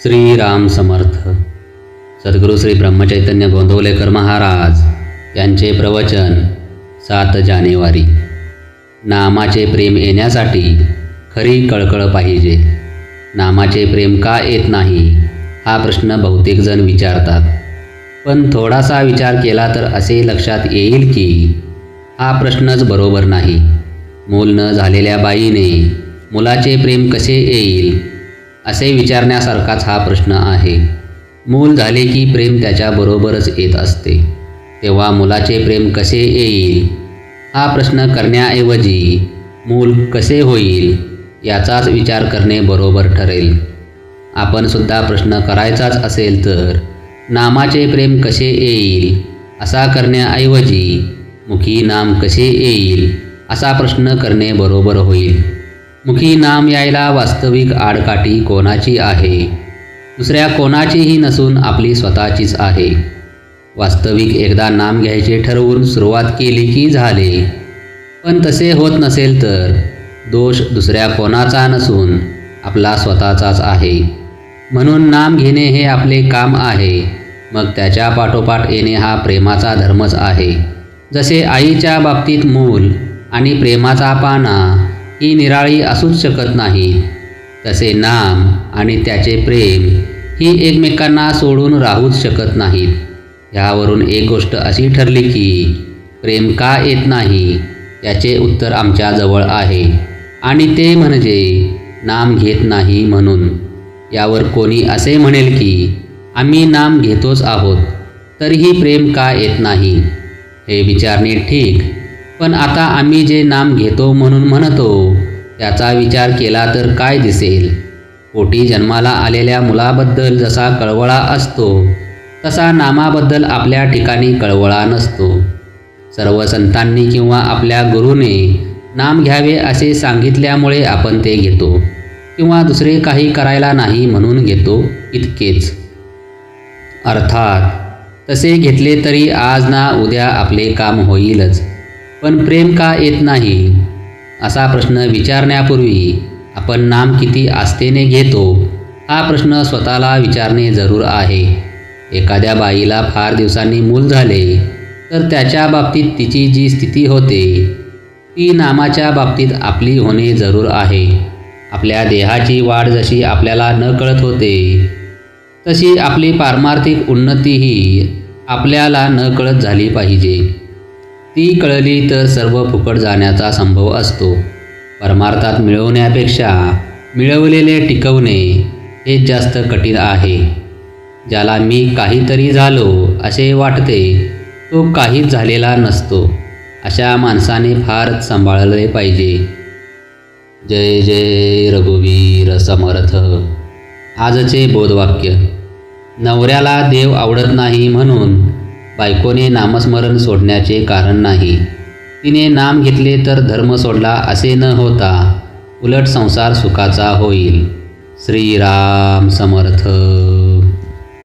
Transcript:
श्रीराम समर्थ. सद्गुरू श्री ब्रह्मचैतन्य गोंदवलेकर महाराज यांचे प्रवचन 7 जानेवारी. नामाचे प्रेम येण्यासाठी खरी कळकळ पाहिजे. नामाचे प्रेम का येत नाही हा प्रश्न बहुतेक जण विचारतात. पण थोडासा विचार केला तर असे लक्षात येईल की हा प्रश्नच बरोबर नाही. मूल न झालेल्या बाईने मुलाचे प्रेम कसे येईल असे विचारण्यासारखाच हा प्रश्न आहे. मूल झाले की प्रेम त्याच्याबरोबरच येत असते, तेव्हा मुलाचे प्रेम कसे येईल हा प्रश्न करण्याऐवजी मूल कसे होईल याचाच विचार करणे बरोबर ठरेल. आपण सुद्धा प्रश्न करायचाच असेल तर नामाचे प्रेम कसे येईल असा करण्याऐवजी मुखी नाम कसे येईल असा प्रश्न करणे बरोबर होईल. मुखी नाम यायला वास्तविक आडकाठी कोणाची आहे? दुसऱ्या कोणाचीही नसून आपली स्वतःचीच आहे. वास्तविक एकदा नाम घ्यायचे ठरवून सुरुवात केली की झाले. पण तसे होत नसेल तर दोष दुसऱ्या कोणाचा नसून आपला स्वतःचाच आहे. म्हणून नाम घेणे हे आपले काम आहे. मग त्याच्या पाठोपाठ येणे हा प्रेमाचा धर्मच आहे. जसे आईच्या बाबतीत मूल आणि प्रेमाचा पाना ही निराळी असूच शकत नाही, तसे नाम आणि त्याचे प्रेम ही एकमेकांना सोडून राहूच शकत नाहीत. ह्यावरून एक गोष्ट अशी ठरली की प्रेम का येत नाही याचे उत्तर आमच्याजवळ आहे, आणि ते म्हणजे नाम घेत नाही म्हणून. यावर कोणी असे म्हणेल की आम्ही नाम घेतोच आहोत तरीही प्रेम का येत नाही. हे विचारणे ठीक, पण आता आम्ही जे नाम घेतो म्हणून म्हणतो त्याचा विचार केला तर काय दिसेल? पोटी जन्माला आलेल्या मुलाबद्दल जसा कळवळा असतो तसा नामाबद्दल आपल्या ठिकाणी कळवळा नसतो. सर्व संतांनी किंवा आपल्या गुरुने नाम घ्यावे असे सांगितल्यामुळे आपण ते घेतो, किंवा दुसरे काही करायला नाही म्हणून घेतो, इतकेच. अर्थात तसे घेतले तरी आज ना उद्या आपले काम होईलच. पण प्रेम का येत नाही असा प्रश्न विचारण्यापूर्वी आपण नाम किती आस्थेने घेतो हा प्रश्न स्वतःला विचारणे जरूर आहे. एखाद्या बाईला फार दिवसांनी मूल झाले तर त्याच्या बाबतीत तिची जी स्थिती होते ती नामाच्या बाबतीत आपली होणे जरूर आहे. आपल्या देहाची वाढ जशी आपल्याला न कळत होते तशी आपली पारमार्थिक उन्नतीही आपल्याला न कळत झाली पाहिजे. ती कळली तर सर्व फुकट जाण्याचा संभव असतो. परमार्थात मिळवण्यापेक्षा मिळवलेले टिकवणे हे जास्त कठीण आहे. ज्याला मी काहीतरी झालो असे वाटते तो काहीच झालेला नसतो. अशा माणसाने फारच सांभाळले पाहिजे. जय जय रघुवीर समर्थ. आजचे बोधवाक्य. नवऱ्याला देव आवडत नाही म्हणून बायकोने नामस्मरण सोडण्याचे कारण नाही. तिने नाम घेतले तर धर्म सोडला असे न होता उलट संसार सुखाचा होईल. श्रीराम समर्थ.